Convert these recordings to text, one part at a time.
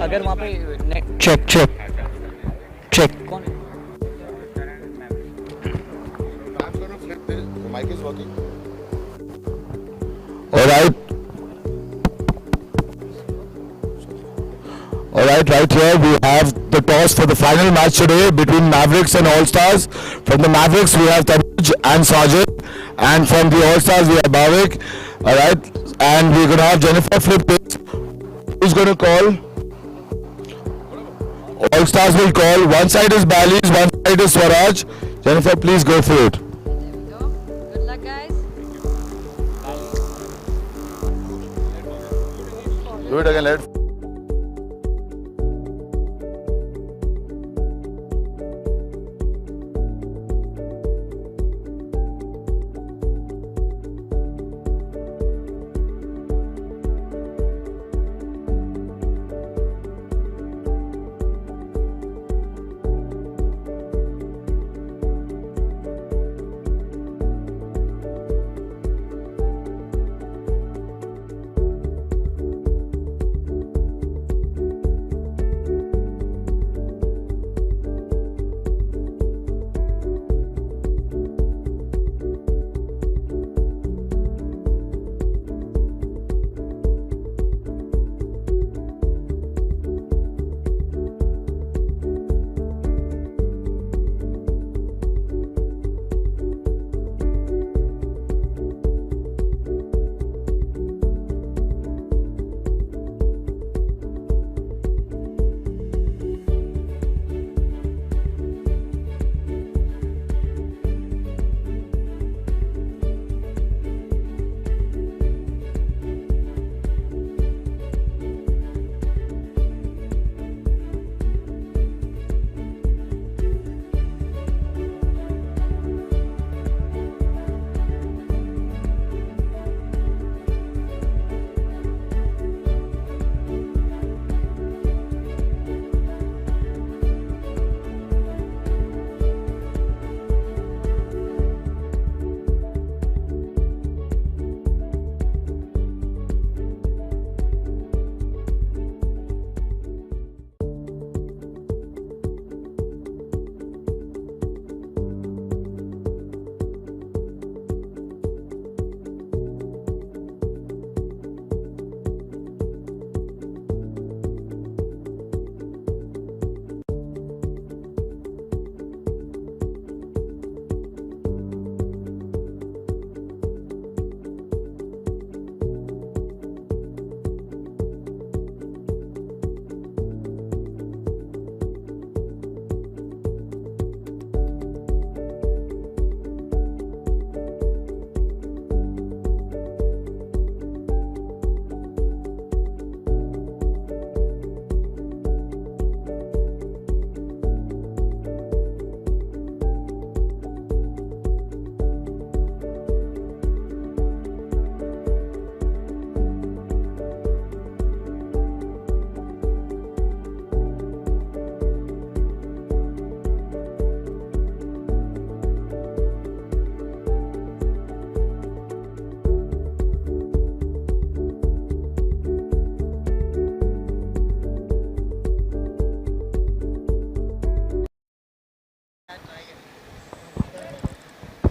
अगर वहाँ पे Check, check, check. कौन I'm gonna flip this. The mic is working. Alright. Alright, right here we have the toss for the final match today between Mavericks and All-Stars. From the Mavericks we have Tanuj and Sajid, and from the All-Stars we have Bhavik. Alright, and we're gonna have Jennifer flip this. Who's gonna call? All-Stars will call. One side is Bally's, one side is Swaraj. Jennifer, please go for it. Good luck, guys. Do it again. Let it.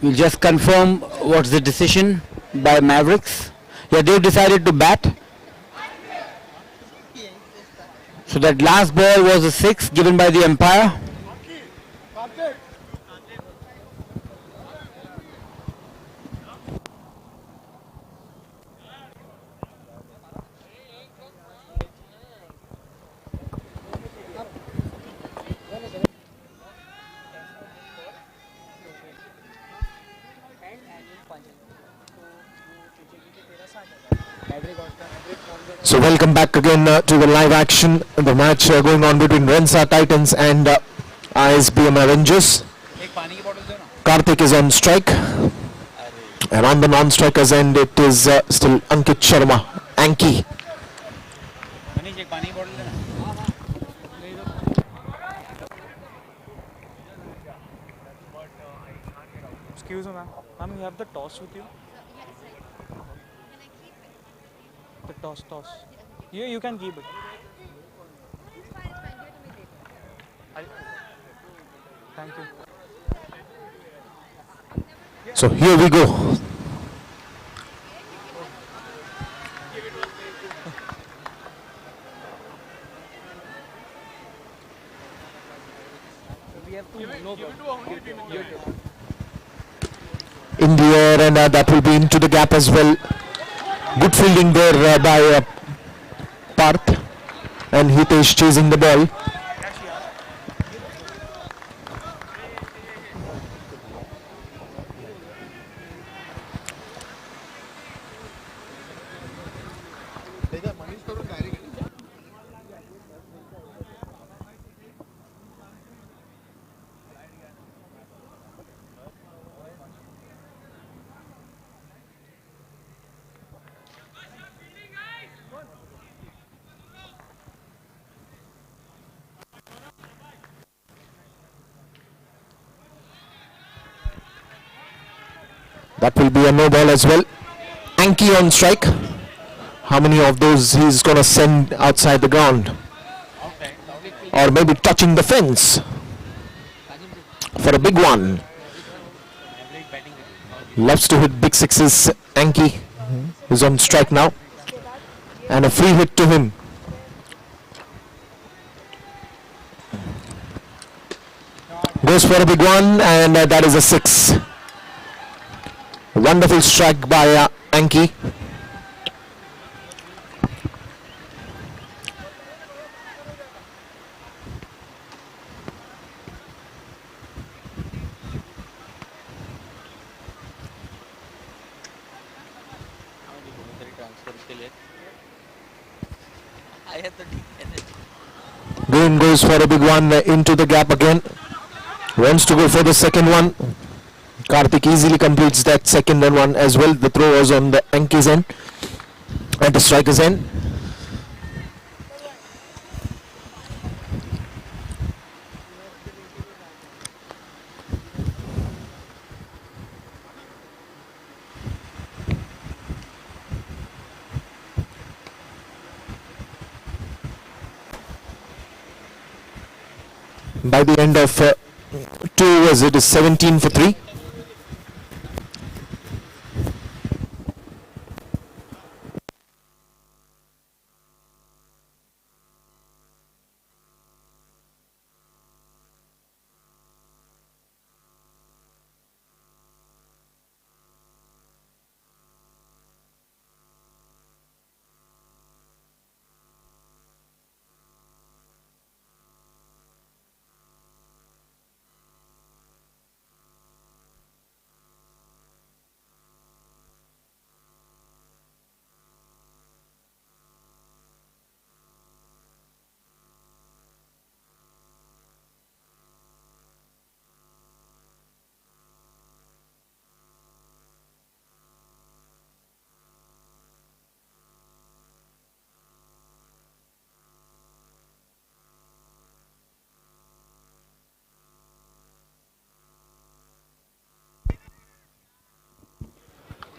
We'll just confirm what's the decision by Mavericks. Yeah, they've decided to bat. So that last ball was a 6 given by the umpire. So welcome back again to the live action. The match going on between Rensa Titans and ISBM Avengers. Karthik is on strike. And on the non-strikers end it is still Ankit Sharma, Anki. Excuse me, ma'am. Ma'am, you have the toss with you? The toss. You can keep it. Thank you. So here we go. In the air, and that will be into the gap as well. Good fielding there by Parth, and Hitesh chasing the ball. That will be a no ball as well. Anki on strike. How many of those he's going to send outside the ground? Or maybe touching the fence for a big one. Loves to hit big sixes. Anki is on strike now. And a free hit to him. Goes for a big one, and that is a six. Wonderful strike by Anki. Green goes for a big one into the gap again. Wants to go for the second one. Karthik easily completes that second one as well. The throw was on the Anki's end, at the striker's end. By the end of two, as it is 17 for 3.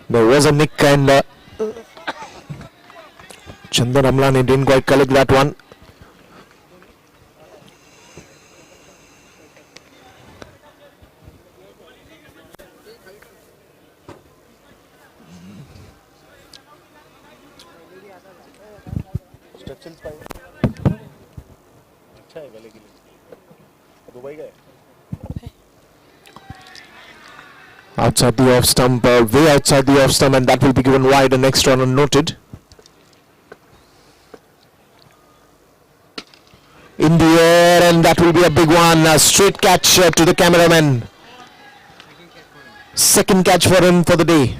There was a nick, and Chandan Amlani didn't quite collect that one. Outside the off stump, way outside the off stump, and that will be given wide, and next run unnoted. In the air, and that will be a big one. A straight catch to the cameraman. Second catch for him for the day.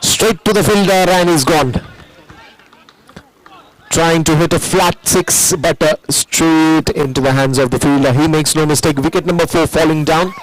Straight to the fielder, and he's gone. Trying to hit a flat six, but straight into the hands of the fielder. He makes no mistake. Wicket number 4 falling down.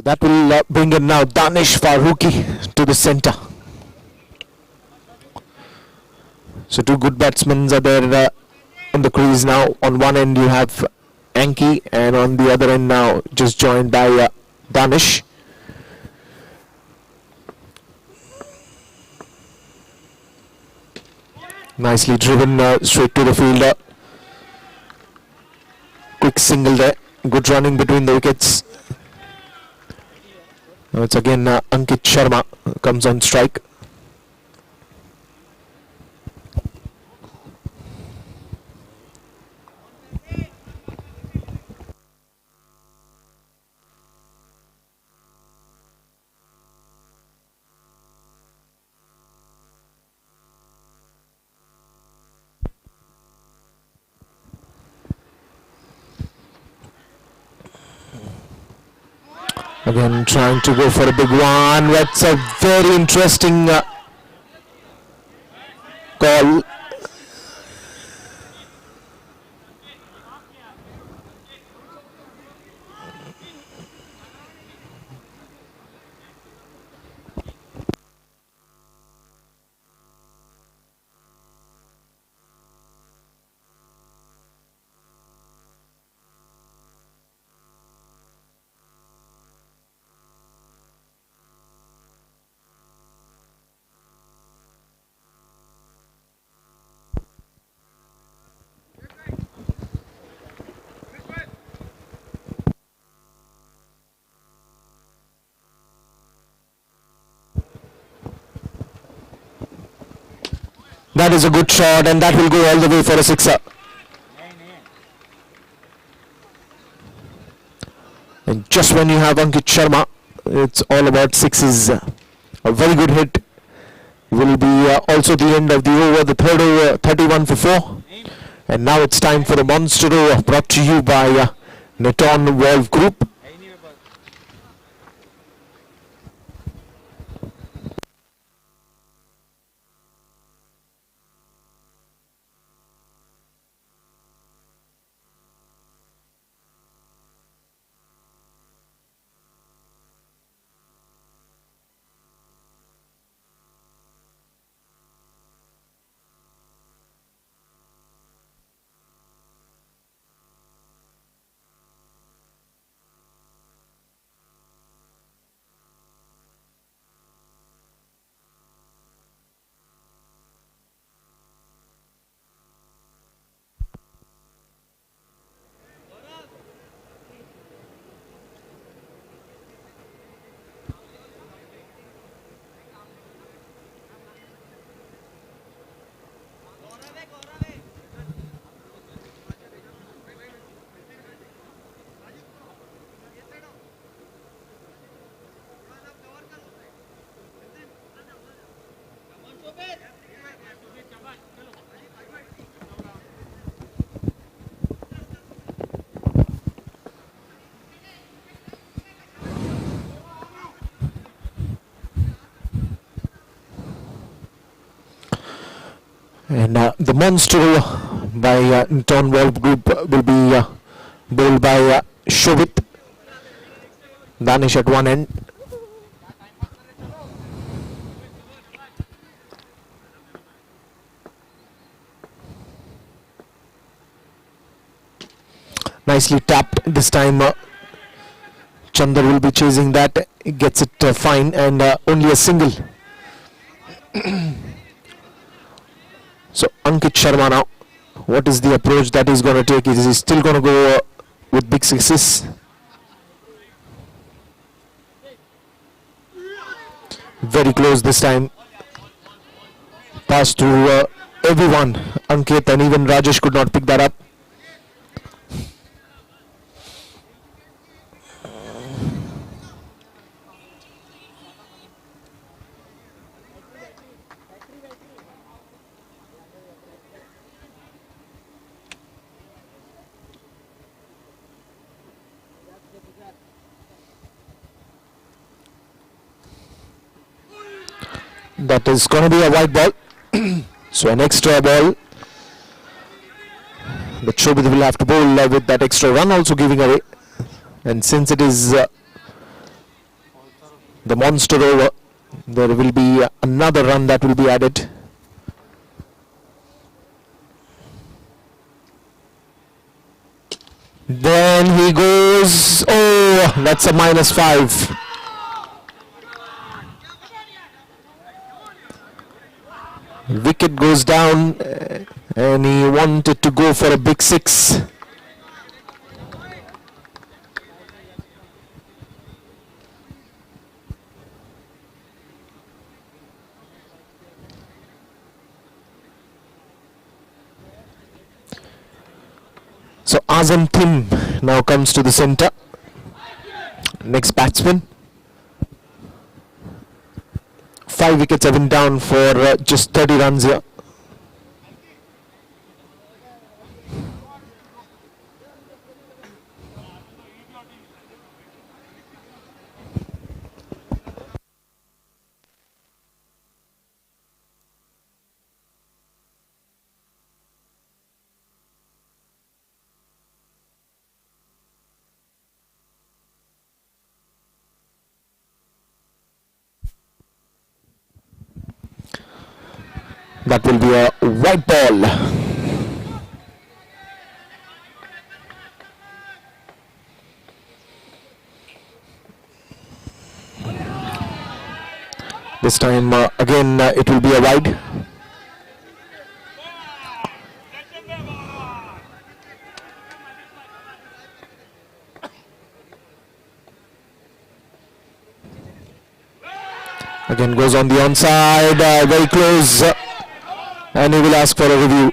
that will bring in now Danish Farooqi to the center. So two good batsmen are there on the crease now. On one end you have Anki, and on the other end now just joined by Danish. Nicely driven straight to the fielder. Quick single there. Good running between the wickets. Now it's again Ankit Sharma comes on strike. Again trying to go for a big one. That's a very interesting call. That is a good shot, and that will go all the way for a sixer. And just when you have Ankit Sharma, it's all about sixes. A very good hit. Will be also the end of the over, the third over, 31 for 4. And now it's time for the monster over, brought to you by Neton Wolf Group. And the monster by Neton Wolf Group will be bowled by Shobit. Danish at one end. Nicely tapped this time. Chandar will be chasing that. He gets it fine, and only a single. So Ankit Sharma now, what is the approach that he's going to take? Is he still going to go with big sixes? Very close this time. Pass through everyone. Ankit and even Rajesh could not pick that up. That is going to be a white ball. So an extra ball. But Shobit will have to bowl with that extra run also giving away. And since it is the monster over. There will be another run that will be added. Then he goes, oh, that's a -5. Wicket goes down and he wanted to go for a big 6. So Azam Tim now comes to the center. Next batsman. 5 wickets have been down for just 30 runs here. That will be a white ball. This time again it will be a wide. Again goes on the onside, very close, and he will ask for a review.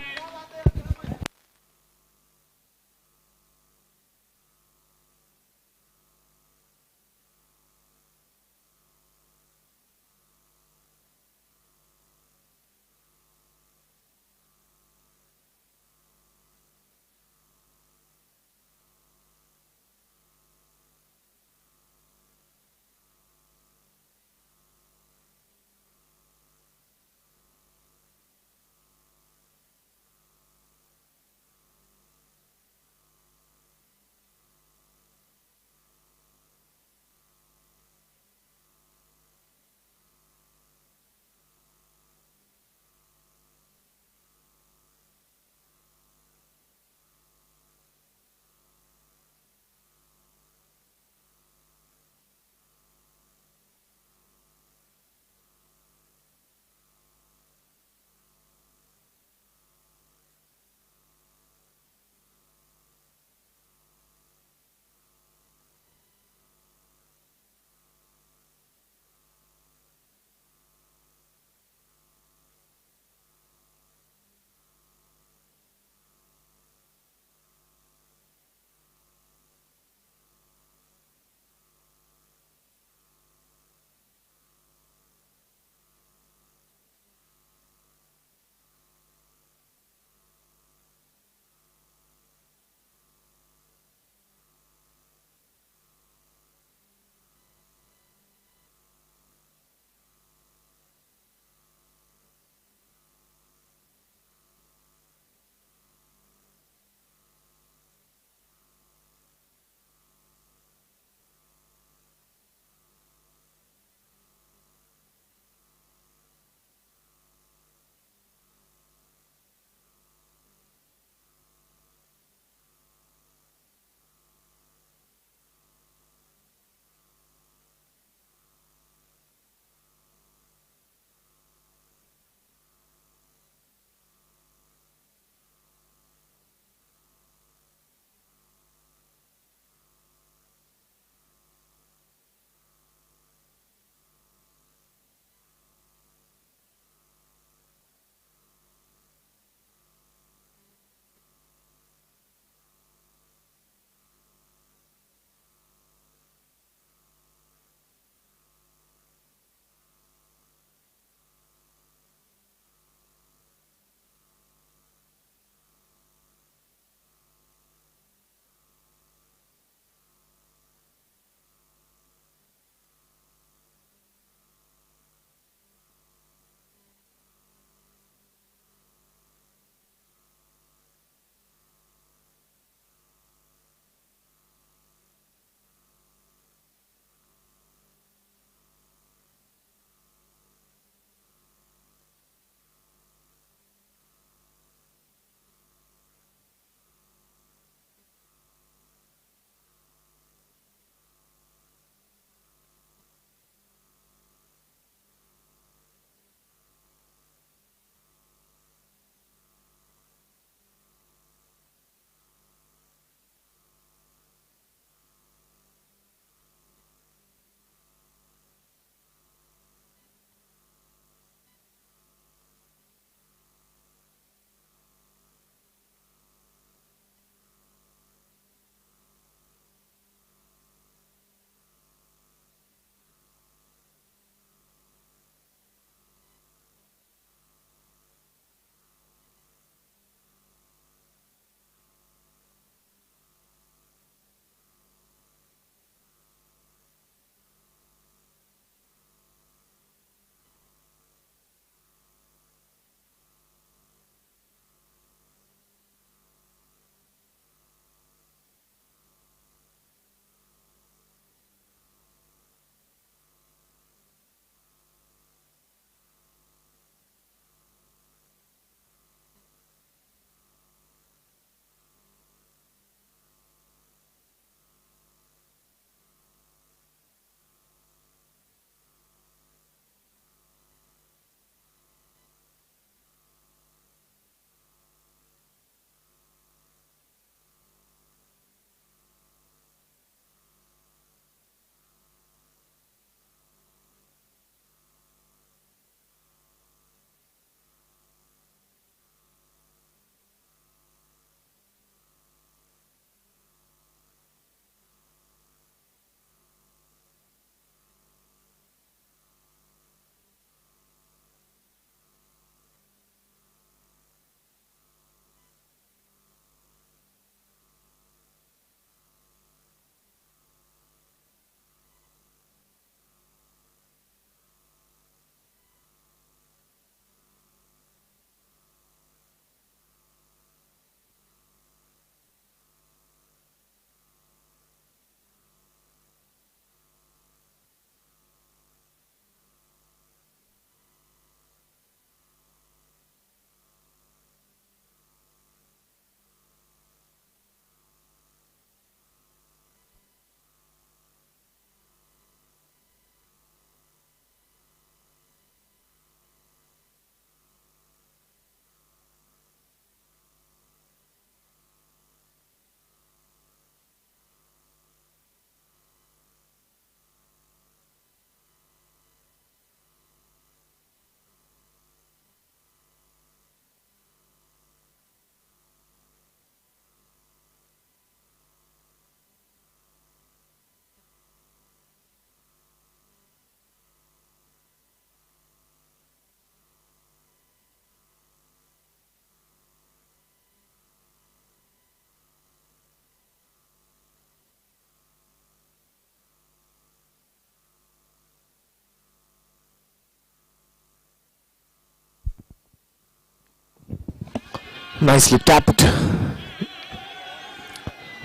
Nicely tapped.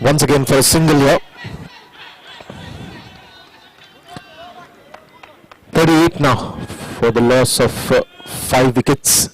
Once again for a single here. 38 now for the loss of 5 wickets.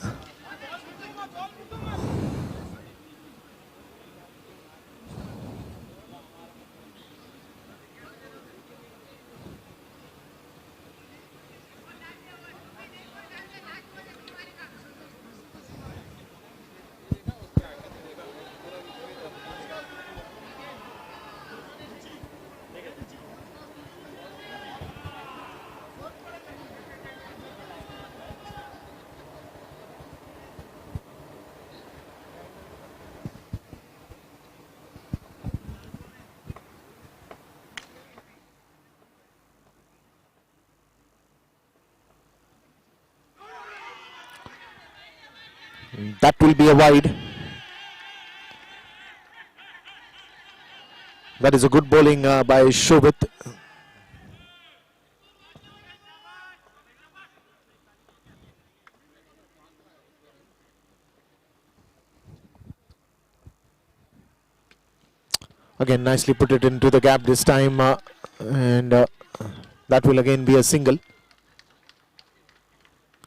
That will be a wide. That is a good bowling by Shobit. Again, nicely put it into the gap this time, and that will again be a single.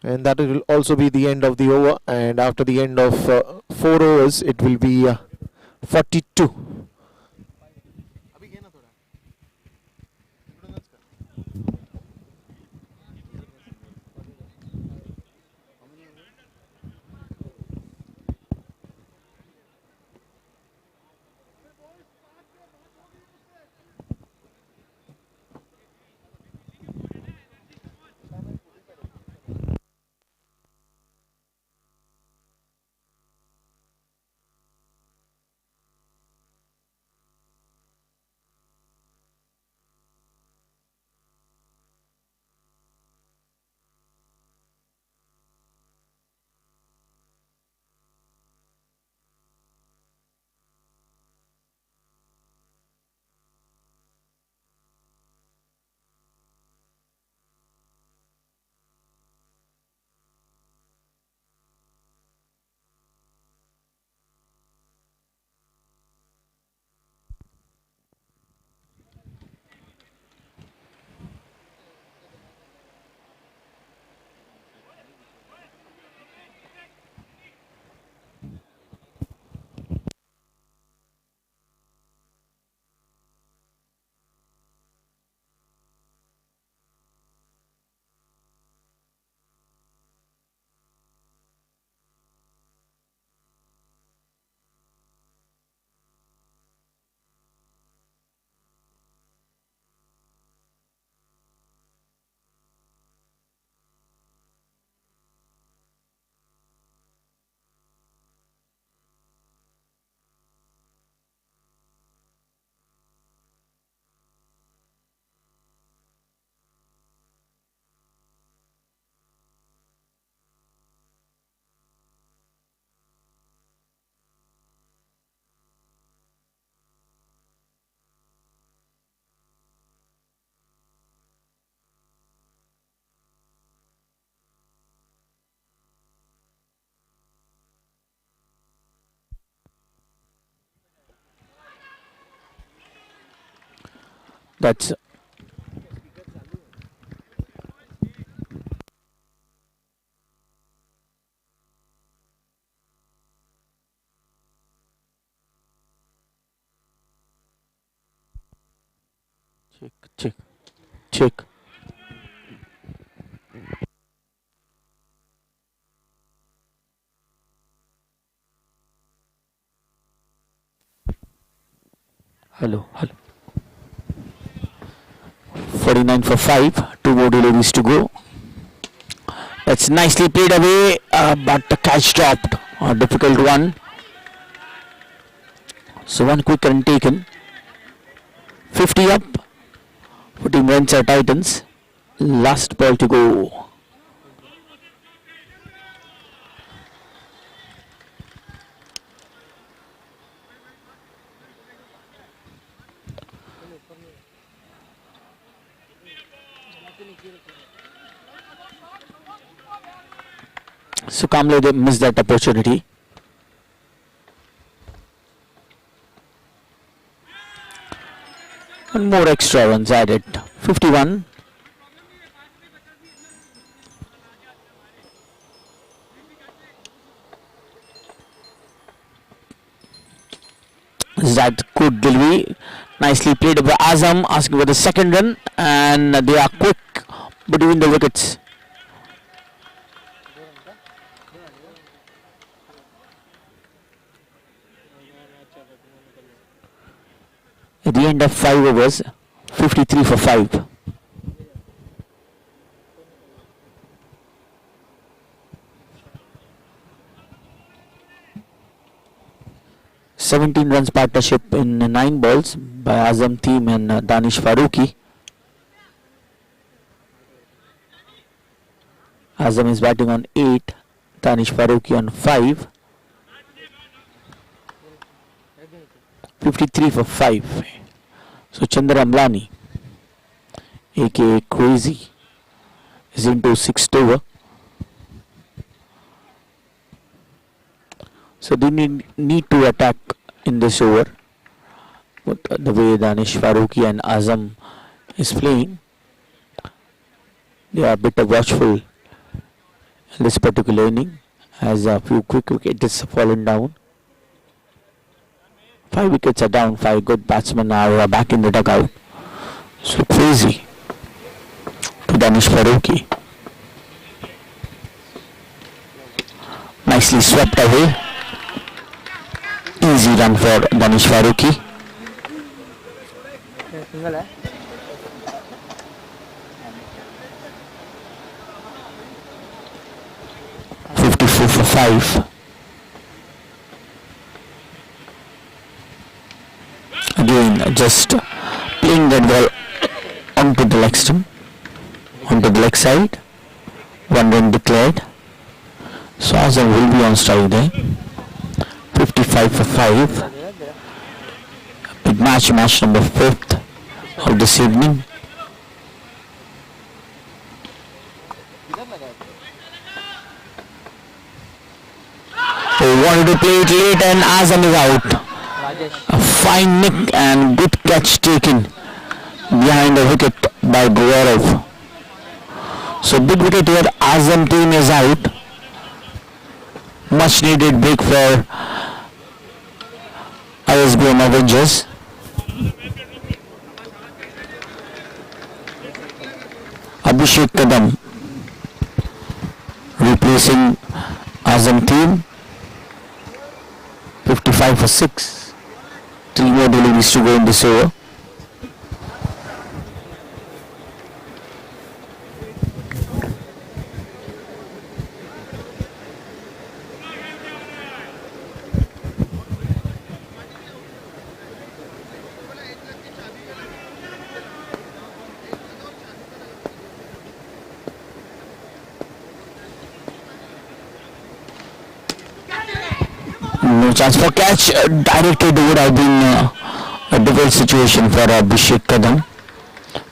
And that will also be the end of the over, and after the end of 4 overs it will be 42. That's check, check. Hello, hello. 49 for 5, 2 more deliveries to go. That's nicely played away, but the catch dropped. A difficult one. So one quick run taken. 50 up. Putting runs at Titans. Last ball to go. So Kamle, they missed that opportunity. And more extra runs added. 51. That good delivery. Nicely played by Azam, asking for the second run, and they are quick between the wickets. At the end of 5 overs, 53 for 5. "17 runs partnership in 9 balls by Azam team and Danish Farooqi. Azam is batting on 8, Danish Farooqi on 5. 53 for 5. So Chandra Amlani, aka Crazy, is into 6th over. So they need to attack in this over. But the way Danish Farooqi and Azam is playing, they are a bit watchful in this particular inning, as a few quick wickets have fallen down. 5 wickets are down, 5 good batsmen are back in the dugout. So Crazy to Danish Farooqi. Nicely swept away. Easy run for Danish Farooqi. Single है 54 for 5. Again, just playing that ball onto the leg stump, onto the leg side. 1 run declared. So Azam will be on strike there. 55 for 5. Big match number 5th of this evening. They wanted to play it late and Azam is out. A fine nick and good catch taken behind the wicket by Gaurav. So big wicket here, Azam team is out. Much needed break for ISBM Avengers. Abhishek Kadam replacing Azam team. 55 for 6. 3 more deliveries to go in this over. No chance for catch. Directed would have been a difficult situation for Abhishek Kadam.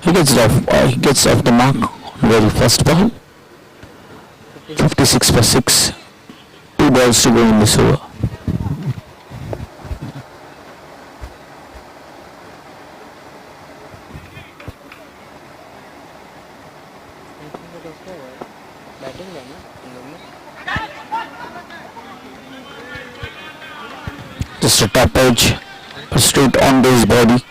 He gets off the mark on very first ball. 56 for 6. 2 balls to go in this over. Just a top edge, straight on his body.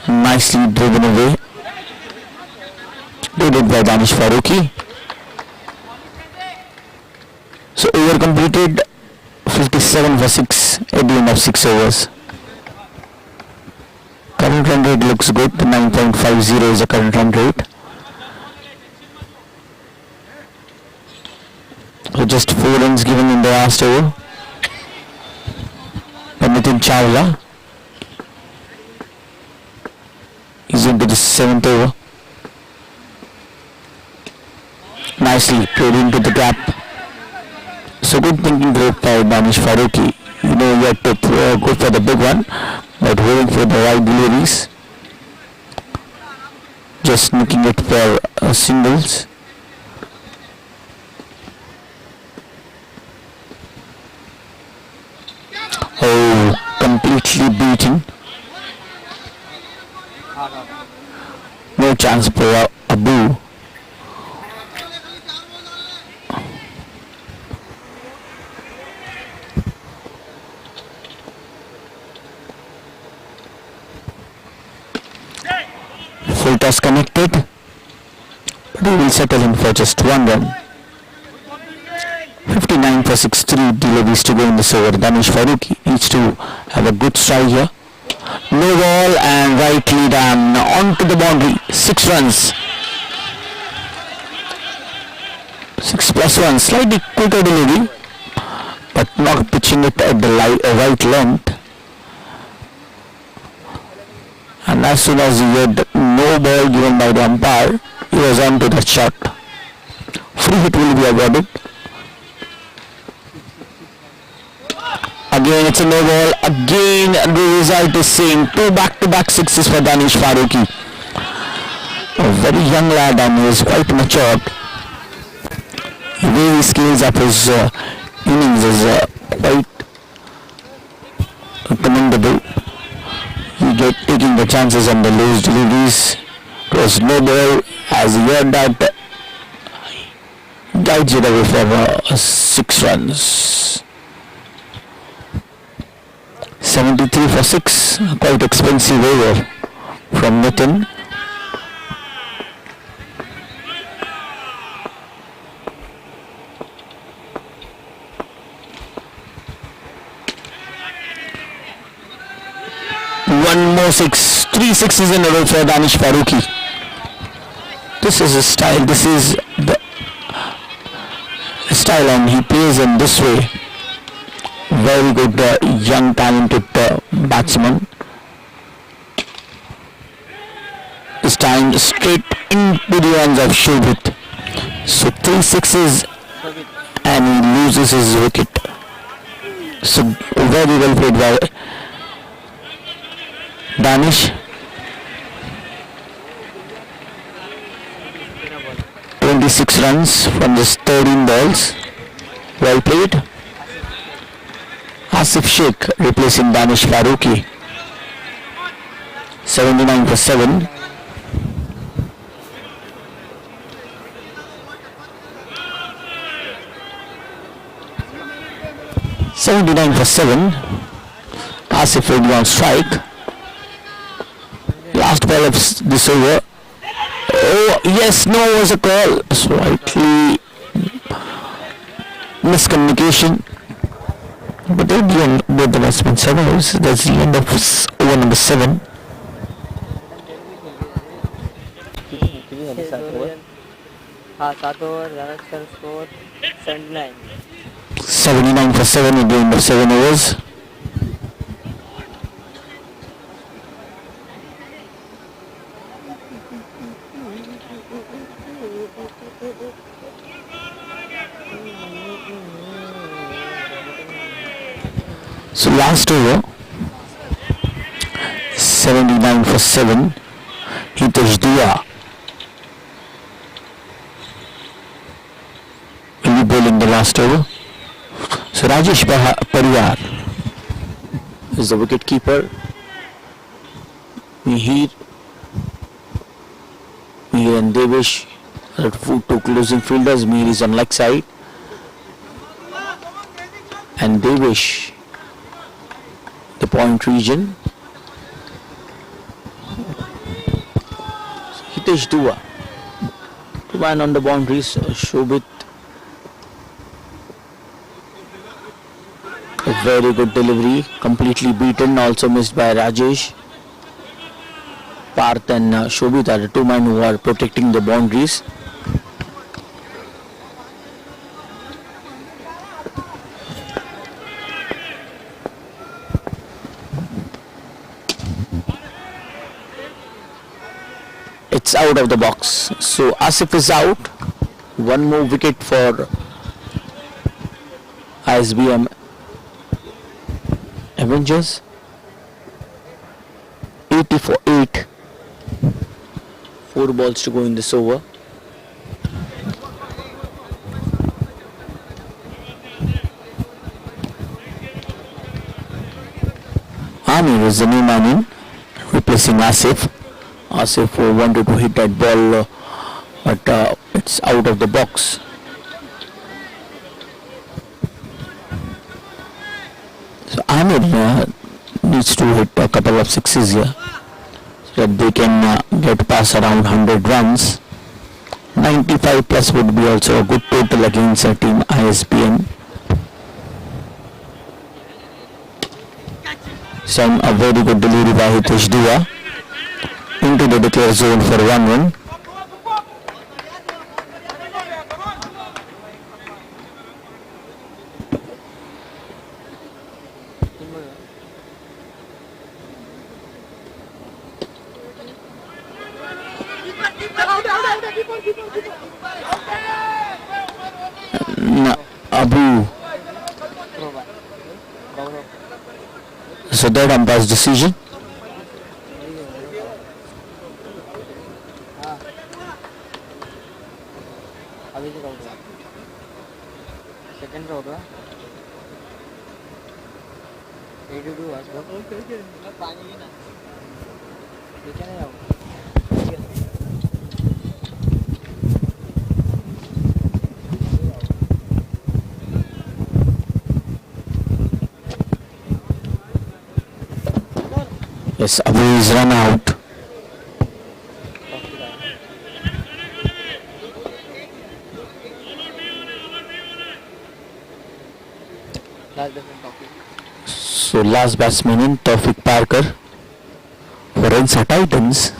Nicely driven away. Loaded by Danish Farooqi. So over completed. 57 for 6 at the end of 6 overs. Current run rate looks good. 9.50 is the current run rate. So just 4 runs given in the last over by Nitin Chawla. He's into the 7th over. Nicely played into the gap. So good thinking great by Danish Farooqi. You have to go for the big one, but waiting for the right deliveries. just nicking it for singles. Oh, completely beaten. No chance for Abu. Full toss connected, but he will settle in for just one run. 59 for 6-3 deliveries to go in this over. Danish Farooqi needs to have a good strike here. No ball and rightly done onto the boundary. 6 runs. 6+1, slightly quicker delivery, but not pitching it at the right length. And as soon as he had no ball given by the umpire, he was on to that shot. Free hit will be awarded. Again it's a no ball. Again the result is same. 2 back-to-back sixes for Danish Farooqi. A very young lad and he is quite matured. The way he scales up his innings is quite commendable. Taking the chances on the loose deliveries. It was no ball as he heard that guides it away for 6 runs. 73 for 6, quite expensive over from Nitin. One more 6, 3 sixes in a row for Danish Farooqi. This is his style, this is the style and he plays in this way. Very good young talented batsman. This time straight into the hands of Shobit. So 3 sixes and he loses his wicket. So very well played by Danish. 26 runs from this 13 balls. Well played. Asif Sheikh replacing Danish Farooqi. 79 for 7. Asif ready on strike. Last ball of this over. Oh yes, no was a call. Slightly miscommunication. But they'll be on both the batsmen 7 overs. That's the end of over number 7. हाँ 7 over run score 79. 79 for 7 at the end of 7 overs. So last over, 79 for 7, Hitesh Dua will be bowling the last over. So Rajesh Pariwar is the wicket keeper. Mihir and Devesh are two closing fielders. Mihir is on leg side and Devesh the point region. Hitesh Dua, 2 man on the boundaries. Shobit, a very good delivery, completely beaten, also missed by Rajesh. Parth and Shobit are the 2 men who are protecting the boundaries. It's out of the box. So Asif is out. 1 more wicket for ISBM Avengers. 80 for 8. 4 balls to go in this over. Amir is the new man in, replacing Asif. Asif wanted to hit that ball, but it's out of the box. So Amir needs to hit a couple of sixes here so that they can get past around 100 runs. 95 plus would be also a good total against Team ISBM. Some a very good delivery by Hitesh Dua into the declare zone for 1 run. Abu. So that umpire's decision. अभी से out हुआ second out हुआ 82 आज बहुत पानी की ना लेकिन नहीं out Yes, Abu is run out. So last batsman in Tawfiq Parker for Rensa Titans.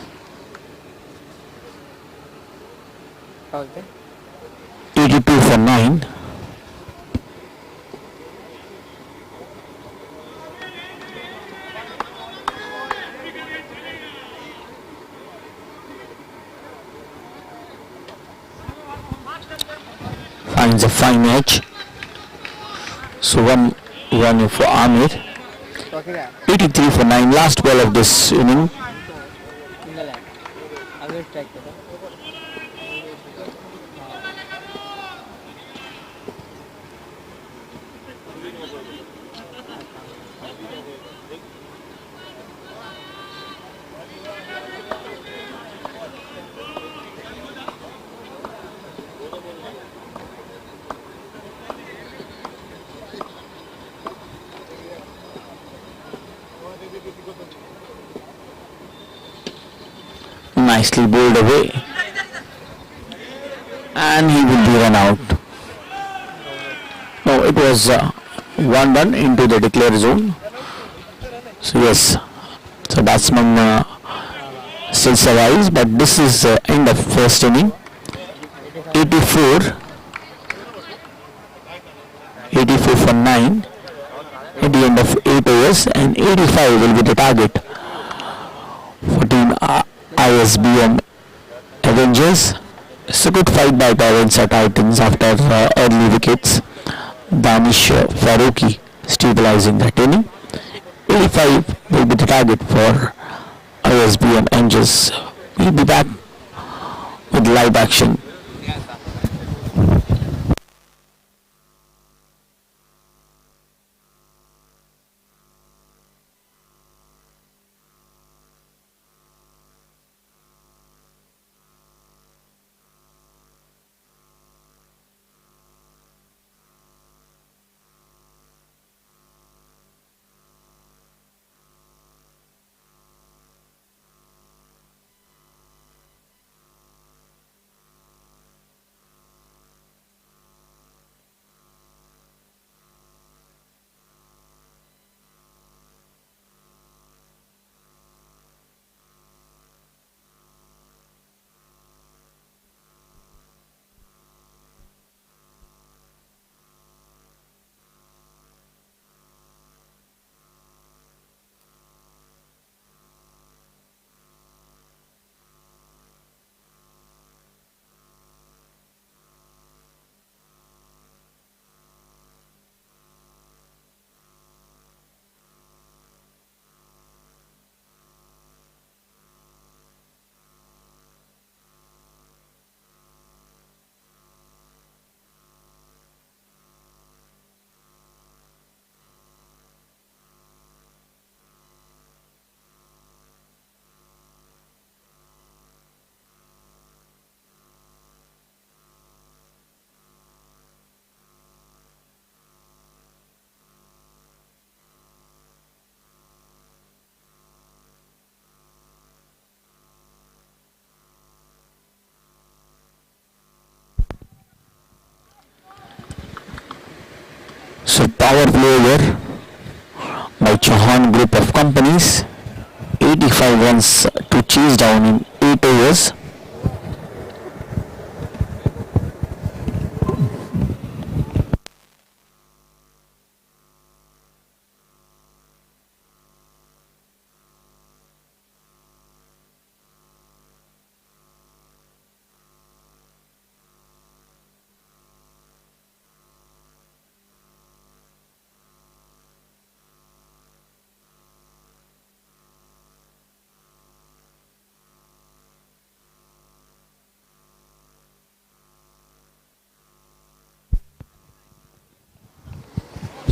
क्या बोलते 82 for 9. Finds a fine edge. So one run for Amir. क्या 83 for 9. Last ball of this inning. Single है अगर strike करो Nicely bowled away. And he will be run out. No, it was one run into the declare zone. So yes, so batsman still survives, but this is end of first inning. 84 for 9 at the end of 8 overs, and 85 will be the target for team ISBM Avengers. It's a good fight by parents at Titans after early wickets. Danish Faruqi stabilizing that inning. 85 will be the target for ISBM Avengers. We'll be back with live action. power play over by Chauhan group of companies. 85 runs to chase down in 8 overs.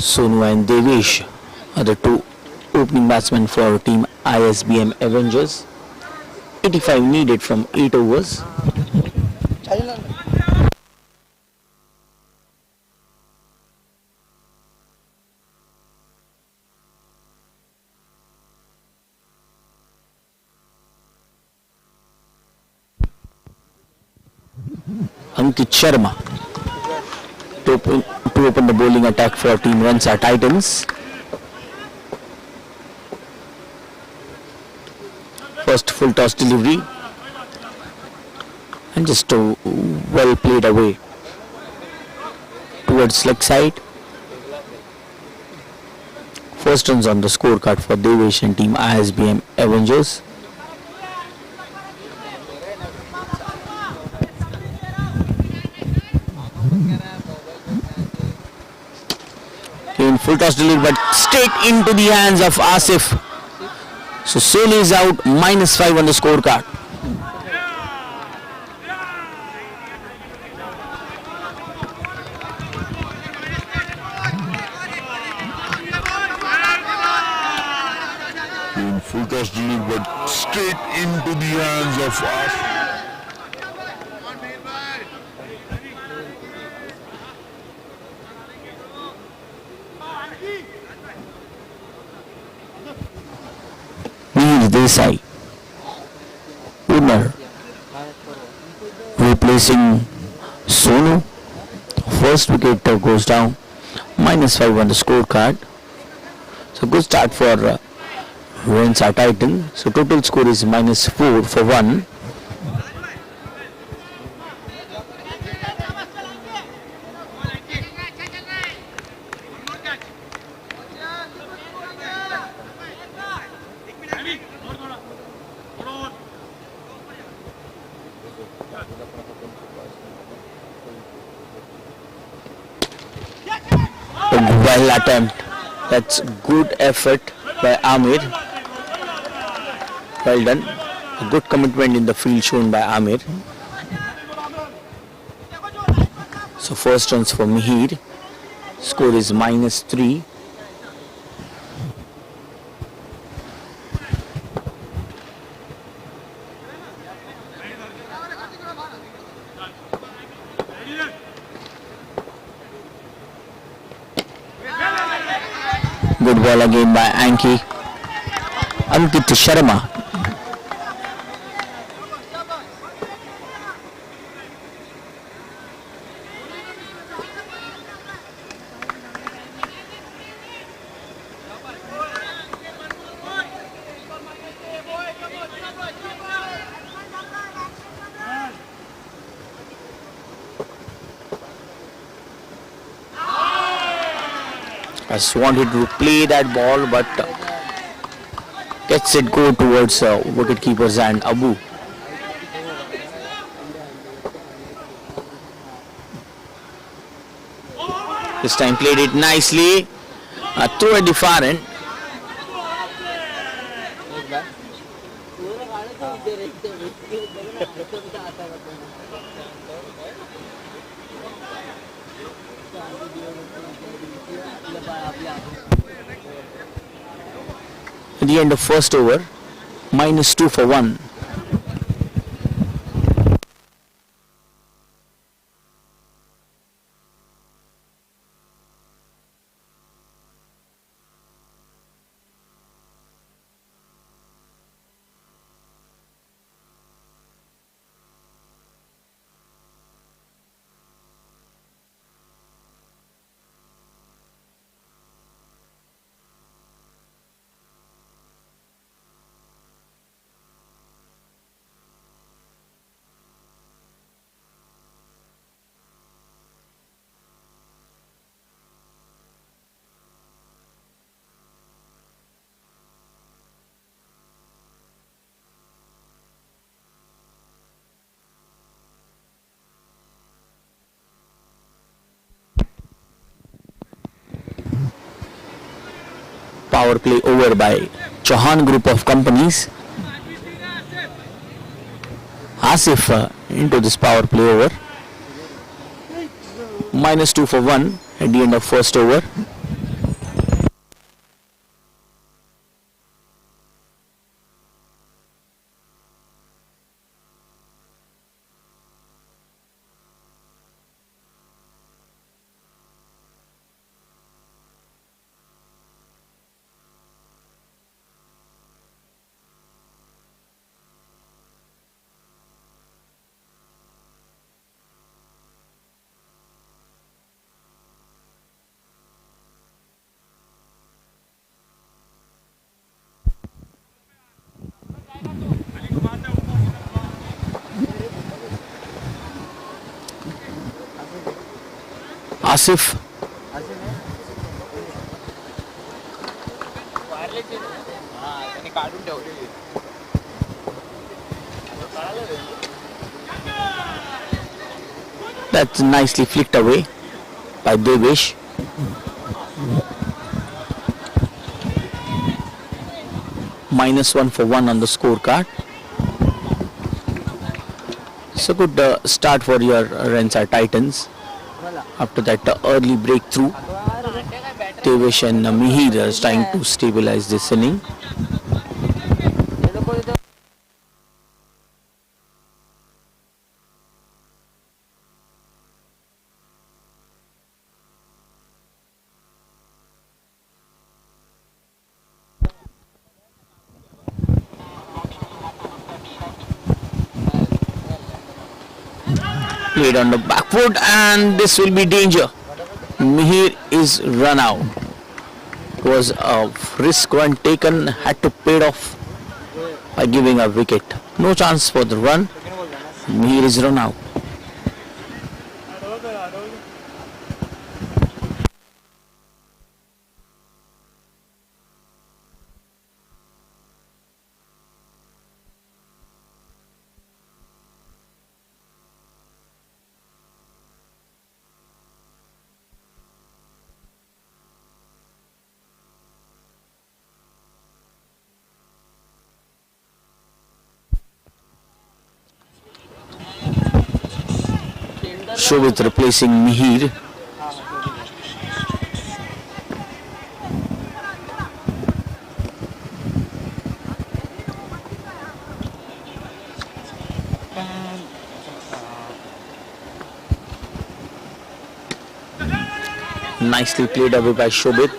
Sonu and Devesh are the two opening batsmen for team ISBM Avengers. 85 needed from 8 overs. Ankit Sharma to open the bowling attack for team Ransa Titans. First full toss delivery and just well played away towards leg side. First runs on the scorecard for Devesh and team ISBM Avengers. In full toss delivery but straight into the hands of Asif. So Sonu is out, -5 on the scorecard. Full toss delivered straight into the hands of us. Desai, winner, replacing Sonu. First wicket goes down, -5 on the scorecard. So good start for Ransa Titan. So total score is -4 for 1. Well attempt. That's good effort by Amir. Well done. A good commitment in the field shown by Amir. So first runs for Mihir. Score is -3. Good ball again by Ankit Sharma. I just wanted to play that ball, but gets it go towards wicket keepers and Abu. This time played it nicely. Throw at the far end. At the end of first over, -2 for 1. power play over by Chauhan Group of Companies. Asif into this power play over. -2 for 1 at the end of first over. Asif that's nicely flicked away by Devesh. -1 for 1 on the scorecard. So good start for your Rensar Titans. After that early breakthrough, Devesh and Mihir is trying to stabilize this inning. Played on the back foot and this will be danger. Mihir is run out. It was a risk run taken, had to pay it off by giving a wicket. No chance for the run. Mihir is run out. Shobit replacing Mihir. Nicely played away by Shobit.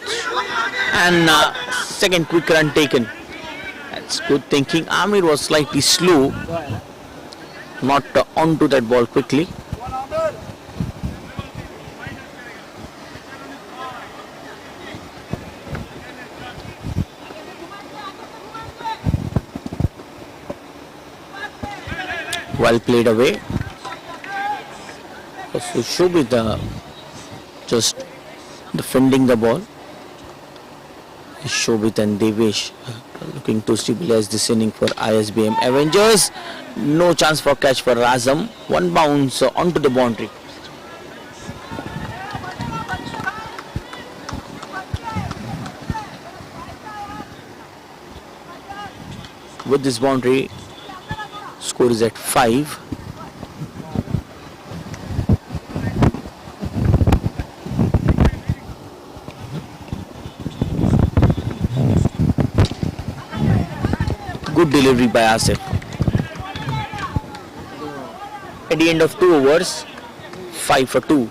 And second quick run taken. That's good thinking. Amir was slightly slow. Not onto that ball quickly. Well played away. So Shobit just defending the ball. Shobit and Devesh looking to stabilize this inning for ISBM Avengers. No chance for catch for Razam. One bounce onto the boundary. With this boundary, score is at 5. Good delivery by Asif. At the end of 2 overs, 5 for 2.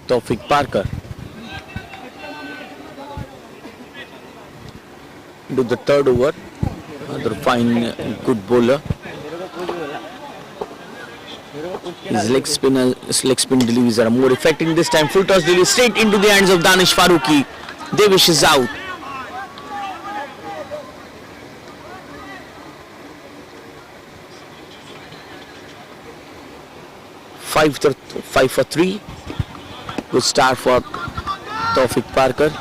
Taufik Parker into the third over. Another fine, good bowler. His leg spin deliveries are more effective this time. Full toss delivery straight into the hands of Danish Farooqi. Devish is out. Five for 3. Good start for Tawfiq Parker.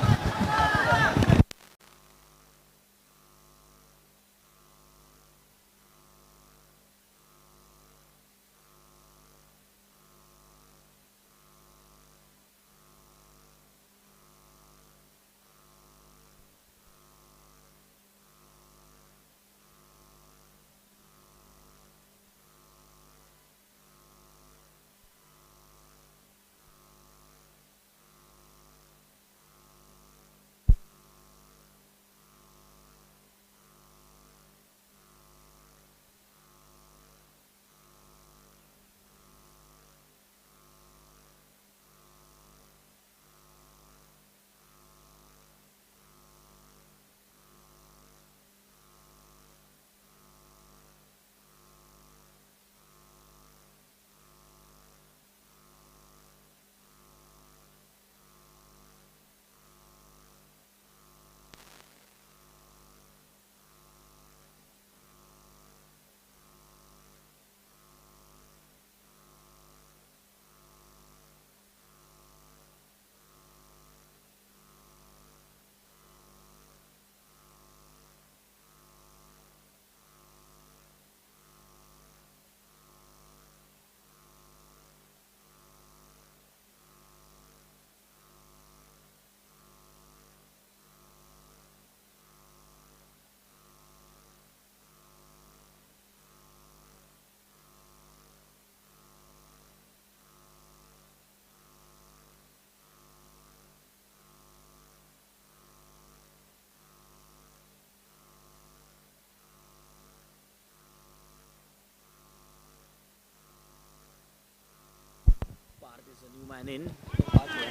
Man in,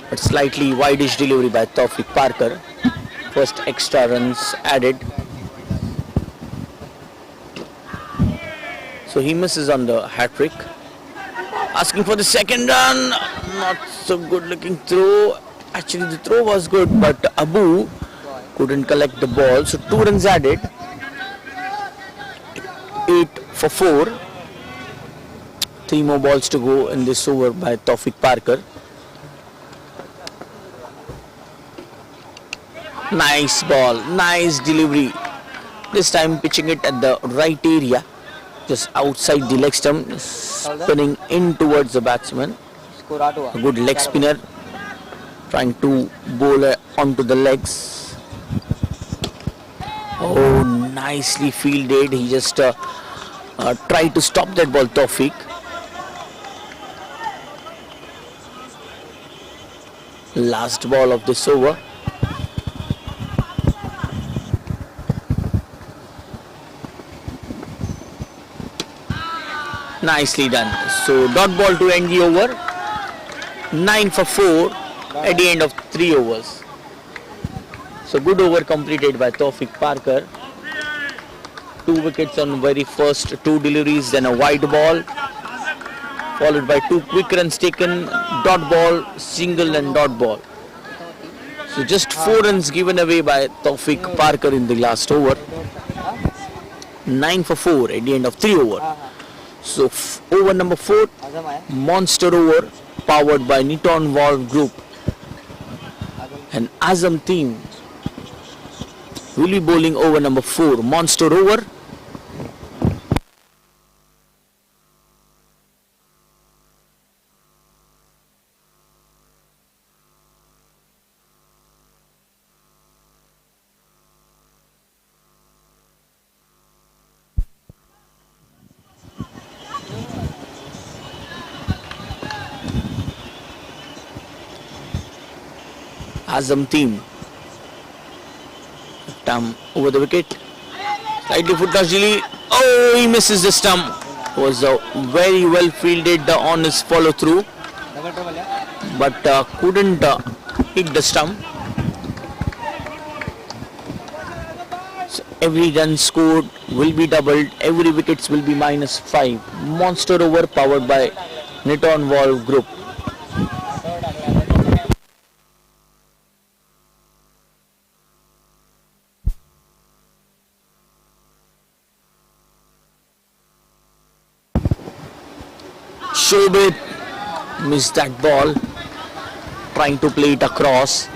but slightly wideish delivery by Tawfiq Parker. First extra runs added. So he misses on the hat trick. Asking for the second run. Not so good looking throw. Actually the throw was good, but Abu couldn't collect the ball. So 2 runs added. 8 for 4. 3 more balls to go in this over by Tawfiq Parker. Nice ball, nice delivery. This time pitching it at the right area, just outside the leg stump, spinning in towards the batsman. A good leg spinner, trying to bowl onto the legs. Oh, nicely fielded. He just tried to stop that ball, Tawfiq. Last ball of this over. Nicely done. So dot ball to end the over. 9 for 4 at the end of 3 overs. So good over completed by Tawfiq Parker. 2 wickets on very first 2 deliveries, then a wide ball, followed by 2 quick runs taken, dot ball, single and dot ball. So just 4 runs given away by Tawfiq Parker in the last over. 9 for 4 at the end of 3 overs. So over number 4, monster over, powered by Niton Valve Group. And Azam team will be bowling over number 4, monster over. Azam team. Over the wicket. Slightly foot touch delivery. Oh, he misses the stump. Was very well fielded on his follow through, but couldn't hit the stump. So Every run scored will be doubled. Every wickets will be -5. Monster over powered by Niton Valve Group. Shobit missed that ball, trying to play it across.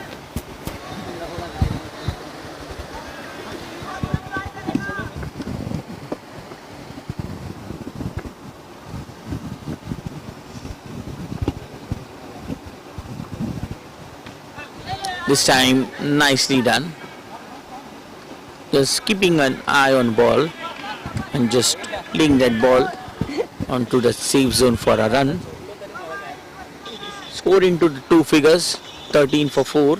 This time nicely done. Just keeping an eye on ball and just playing that ball onto the safe zone for a run. Scored into the two figures, 13 for 4.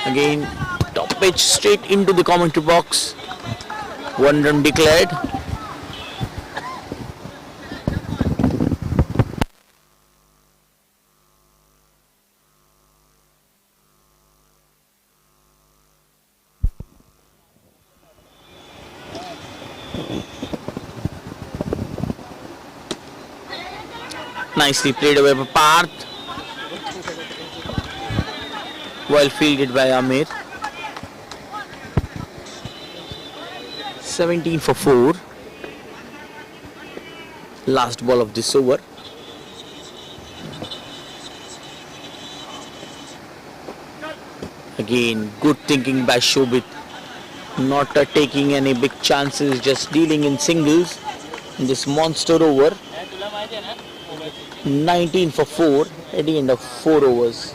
Again, top pitch straight into the commentary box. 1 run declared. Nicely played away by Parth. Well fielded by Amir. 17 for 4. Last ball of this over. Again, good thinking by Shobit. Not taking any big chances, just dealing in singles in this monster over. 19 for 4 at the end of 4 overs.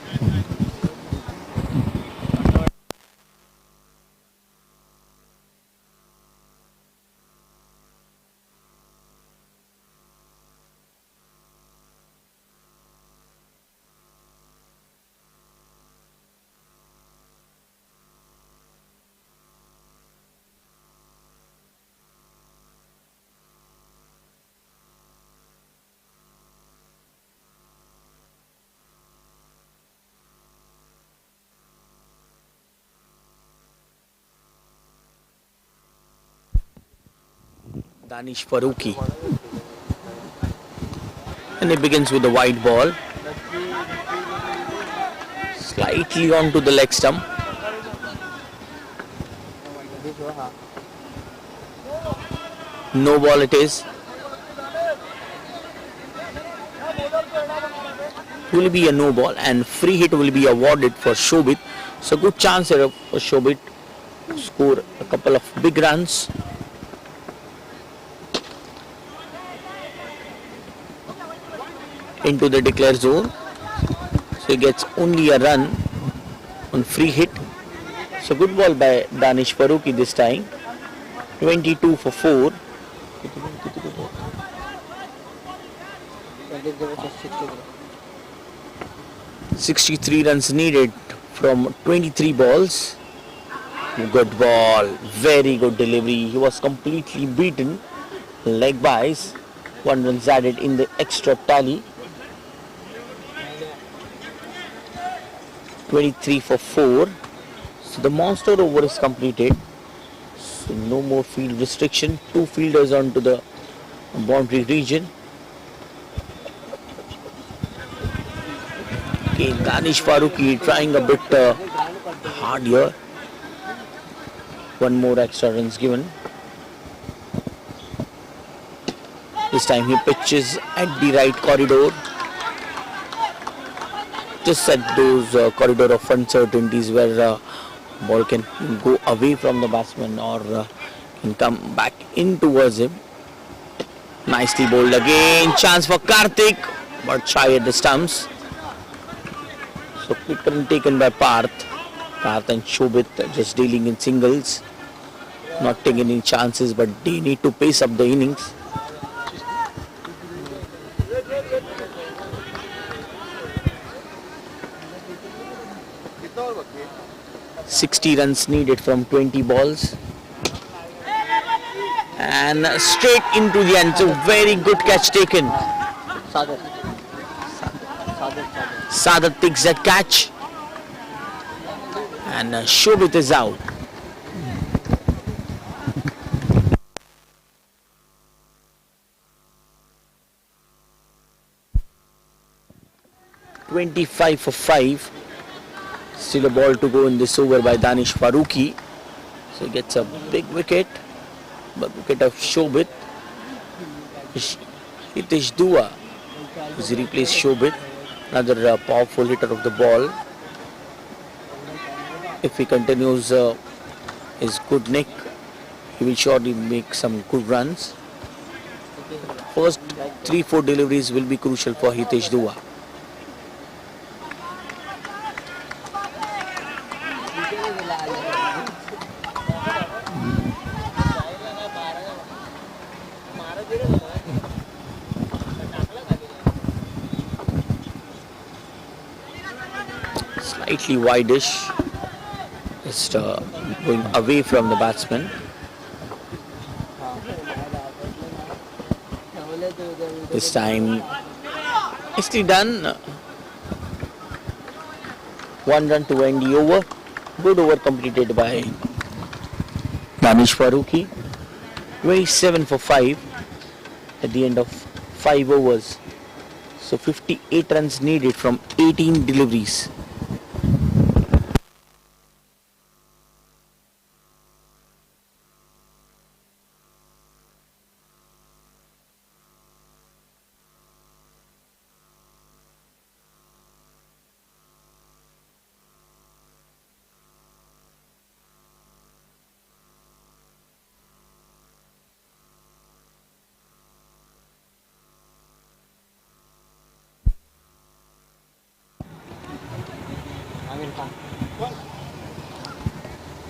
Danish Farooqi, and it begins with the wide ball, slightly onto the leg stump. No ball it is. Will be a no ball and free hit will be awarded for Shobit. So good chance here for Shobit to score a couple of big runs. Into the declare zone, so he gets only a run on free hit. So good ball by Danish Farooqi this time. 22 for 4. 63 runs needed from 23 balls. Good ball, very good delivery. He was completely beaten. Leg byes. 1 run added in the extra tally. 23 for 4. So the monster over is completed. So no more field restriction. 2 fielders onto the boundary region. Okay, Danish Farooqi trying a bit hard here. 1 more extra runs given. This time he pitches at the right corridor. Just at those corridor of uncertainties where ball can go away from the batsman or can come back in towards him. Nicely bowled again. Chance for Karthik, but shy at the stumps. So quick run taken by Parth. Parth and Shobit just dealing in singles. Not taking any chances, but they need to pace up the innings. 60 runs needed from 20 balls. And straight into the end. So very good catch taken. Sadat takes that catch. And Shobit is out. "25 for 5. Still a ball to go in this over by Danish Farooqi. So he gets a big wicket. Big wicket of Shobit. Hitesh Dua who's replaced Shobit. Another powerful hitter of the ball. If he continues his good nick, he will surely make some good runs. First 3-4 deliveries will be crucial for Hitesh Dua. Slightly wideish, just going away from the batsman. This time, nicely done. 1 run to end the over. Good over completed by Danish Farooqi. 27 for 5 at the end of 5 overs. So 58 runs needed from 18 deliveries.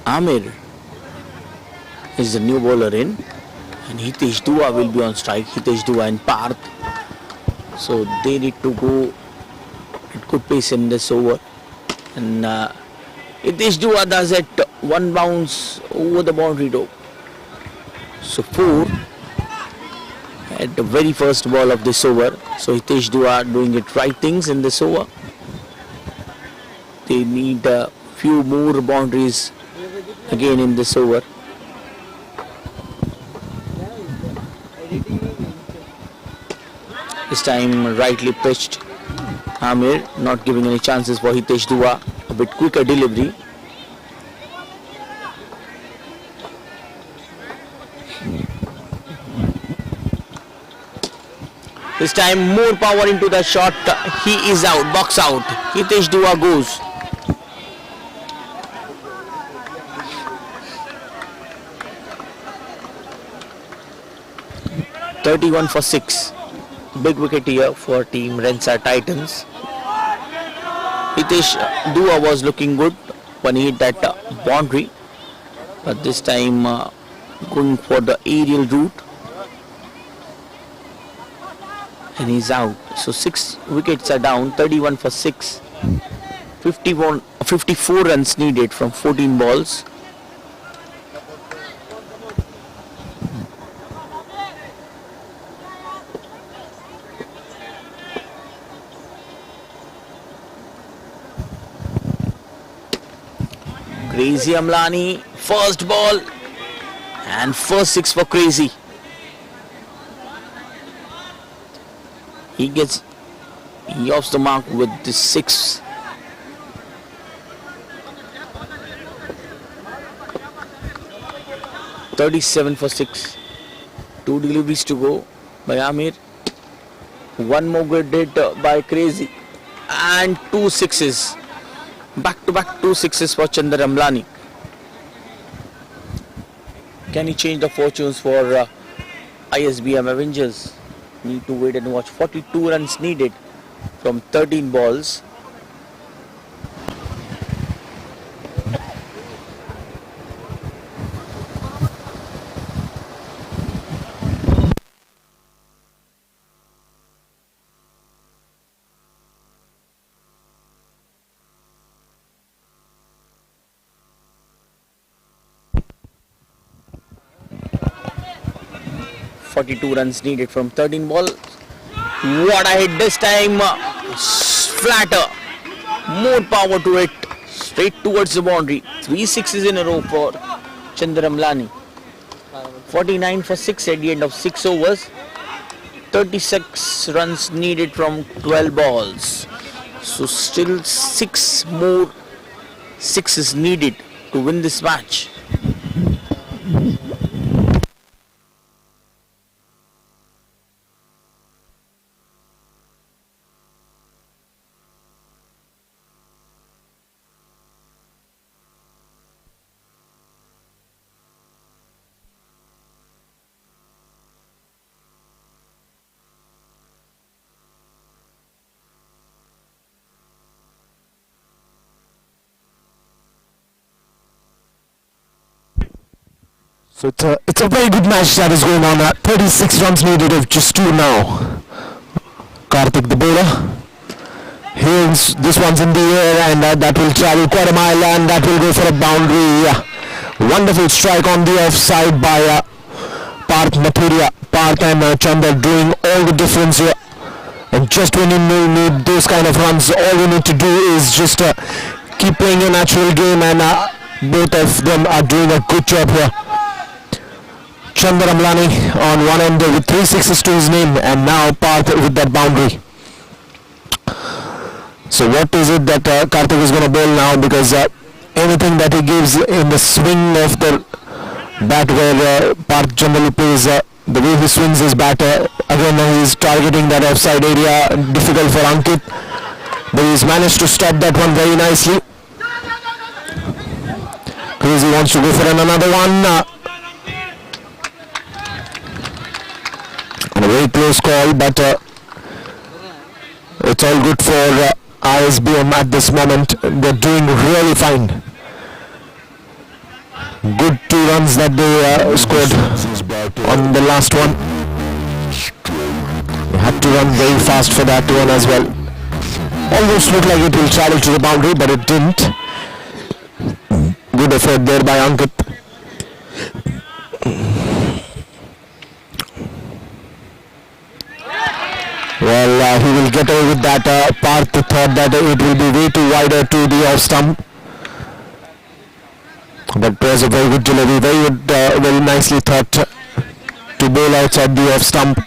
Amir is the new bowler in, and Hitesh Dua will be on strike. Hitesh Dua and Parth. So they need to go at good pace in this over. And Hitesh Dua does it one bounce over the boundary though. So 4 at the very first ball of this over. So Hitesh Dua doing it right things in this over. They need a few more boundaries again in this over. This time rightly pitched. Amir not giving any chances for Hitesh Dua. A bit quicker delivery. This time more power into the shot. He is out, box out. Hitesh Dua goes. "31 for 6. Big wicket here for team Rensar Titans. Hitesh Dua was looking good when he hit that boundary, but this time going for the aerial route, and he's out. So 6 wickets are down. 31 for 6. 54 runs needed from 14 balls. Crazy Amlani, first ball and first 6 for Crazy. He offs the mark with the 6. "37 for 6. 2 deliveries to go by Amir. 1 more good hit by Crazy. And 2 sixes. Back-to-back 2 sixes for Chandar Amlani. Can he change the fortunes for ISBM Avengers? Need to wait and watch. 42 runs needed from 13 balls. "42 runs needed from 13 balls. What a hit this time. flatter. More power to it. Straight towards the boundary. 3 sixes in a row for Chandaramlani. 49 for 6 at the end of 6 overs. 36 runs needed from 12 balls. So still 6 more sixes needed to win this match. So it's a very good match that is going on. 36 runs needed of just 2 now. Karthik the bowler. Here's this one's in the air and that will travel quite a mile and that will go for a boundary. Wonderful strike on the offside by Parth Mathuria. Parth and Chandra doing all the difference here. And just when you need those kind of runs, all you need to do is just keep playing a natural game and both of them are doing a good job here. Chandaramlani on one end with 3 sixes to his name and now Parth with that boundary. So what is it that Karthik is going to bowl now, because anything that he gives in the swing of the bat where Parth generally plays, the way he swings his bat, again he's targeting that offside area, difficult for Ankit, but he's managed to stop that one very nicely. Crazy wants to go for another one. And a very close call, but it's all good for ISBM at this moment. They're doing really fine. Good 2 runs that they scored on the last one. They had to run very fast for that one as well. Almost looked like it will travel to the boundary, but it didn't. Good effort there by Ankit. Well, he will get away with that. Parth thought that it will be way too wider to the off stump. But it was a very good delivery, very nicely thought to bowl outside the off stump.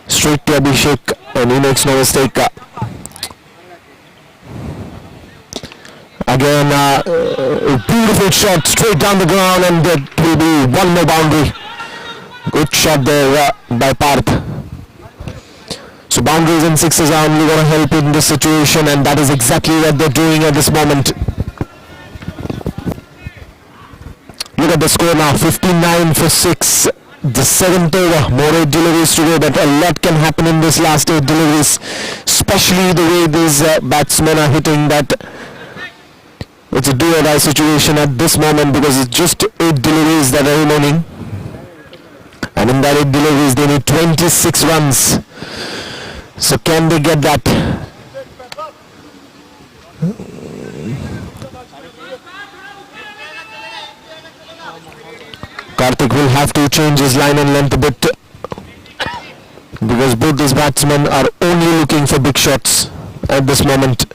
Straight to Abhishek and he makes no mistake. Again, a beautiful shot straight down the ground and that will be one more boundary. Good shot there by Parth. So boundaries and sixes are only going to help in this situation and that is exactly what they're doing at this moment. Look at the score now, 59 for 6. The 7th over, more 8 deliveries to go, but a lot can happen in this last 8 deliveries, especially the way these batsmen are hitting that. It's a do or die situation at this moment because it's just 8 deliveries that are remaining. And in that 8 deliveries they need 26 runs. So can they get that? Karthik will have to change his line and length a bit because both these batsmen are only looking for big shots at this moment.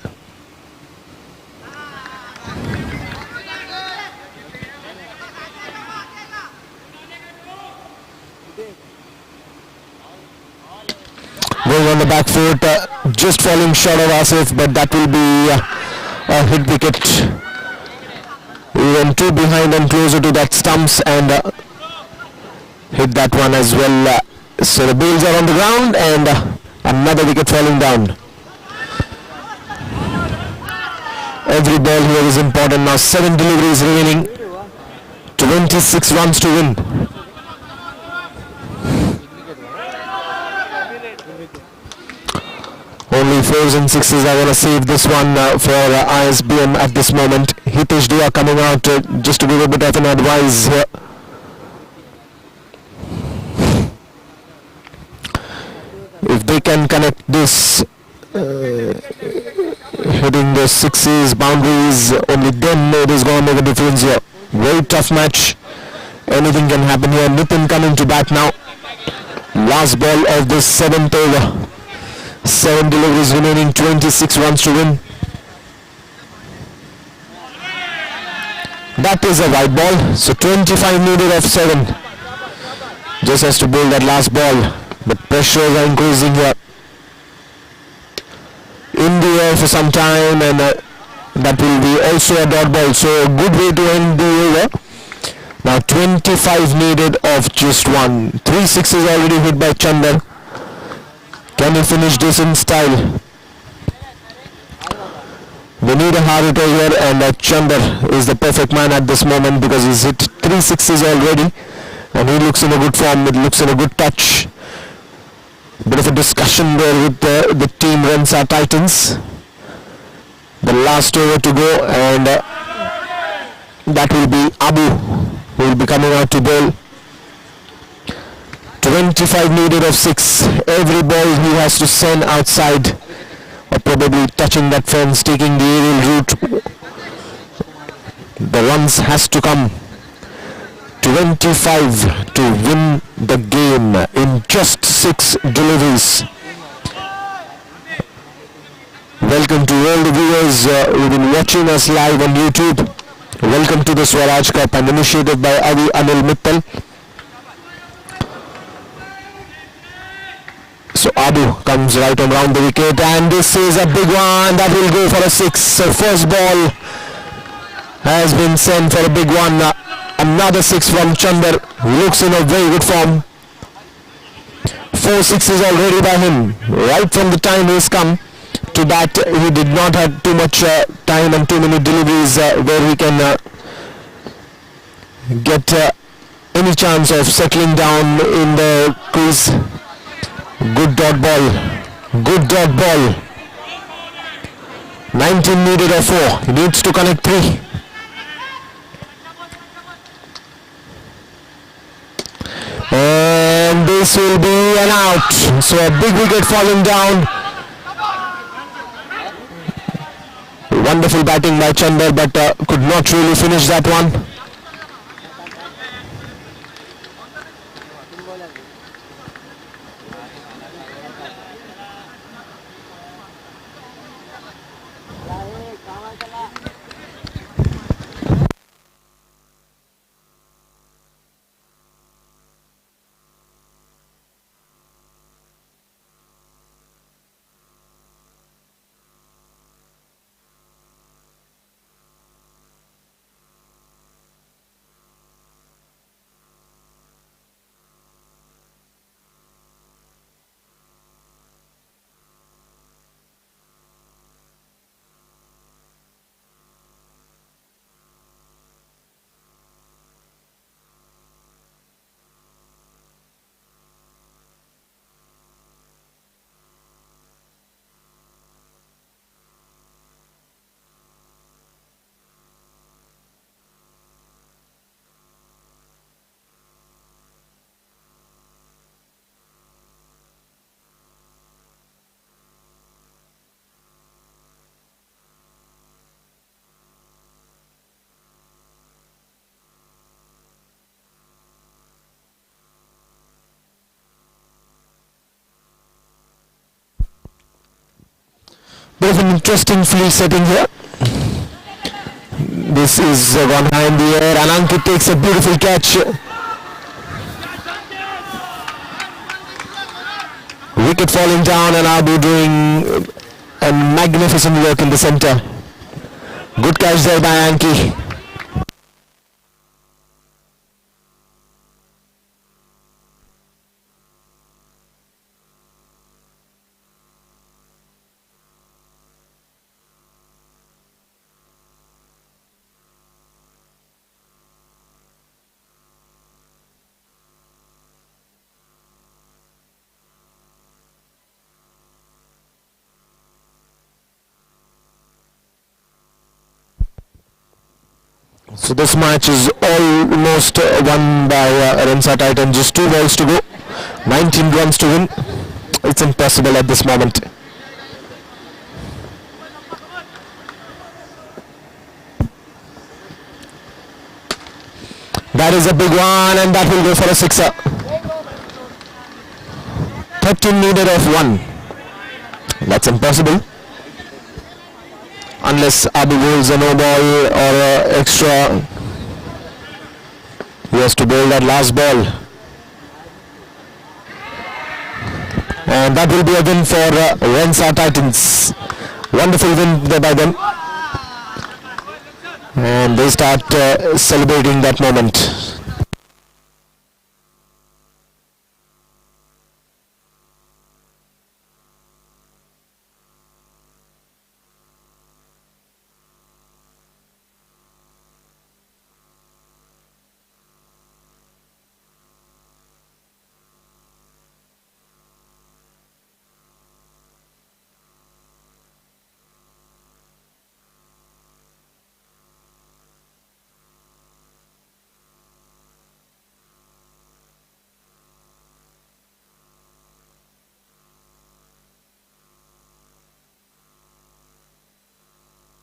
Going on the back foot, just falling short of Asif, but that will be a hit wicket. We went 2 behind and closer to that stumps and hit that one as well. So the balls are on the ground and another wicket falling down. Every ball here is important now. 7 deliveries remaining. 26 runs to win. Only 4s and 6s are going to save this one for ISBM at this moment. Hitesh Dua coming out just to give a bit of an advice here. If they can connect this, hitting the 6s, boundaries, only then it is going to make a difference here. Very tough match. Anything can happen here. Nitin coming to bat now. Last ball of this 7th over. 7 deliveries remaining, 26 runs to win. That is a wide ball, so 25 needed of 7. Just has to bowl that last ball, but pressures are increasing here. In the air for some time, and that will be also a dot ball, so a good way to end the over. Now 25 needed of just 1. 3 sixes already hit by Chandar. Can he finish this in style? We need a hard hitter here, and Chandar is the perfect man at this moment because he's hit 3 sixes already and he looks in a good form, it looks in a good touch. Bit of a discussion there with the team Rensa Titans. The last over to go, and that will be Abu who will be coming out to bowl. 25 needed of 6. Every ball he has to send outside, or probably touching that fence, taking the aerial route. The runs has to come. 25 to win the game in just 6 deliveries. Welcome to all the viewers who've been watching us live on YouTube. Welcome to the Swaraj Cup, and initiated by Adi Anil Mittal. So Abu comes right on round the wicket, and this is a big one that will go for a 6. So first ball has been sent for a big one. Another 6 from Chandar, looks in a very good form. 4 sixes already by him. Right from the time he's come to bat, he did not have too much time and too many deliveries where he can get any chance of settling down in the crease. Good dot ball. Good dot ball. 19 needed of 4. He needs to connect 3. And this will be an out. So a big wicket falling down. Wonderful batting by Chandar, but could not really finish that one. Bit of an interesting field setting here. This is one high in the air, and Ankit takes a beautiful catch. Wicket falling down, and Abu doing a magnificent work in the centre. Good catch there by Anki. So this match is almost won by Rensa Titans. Just 2 balls to go. 19 runs to win. It's impossible at this moment. That is a big one, and that will go for a 6er. 13 needed of 1. That's impossible. Unless Abu bowls a no ball or a extra. He has to bowl that last ball. And that will be a win for Rensa Titans. Wonderful win there by them. And they start celebrating that moment.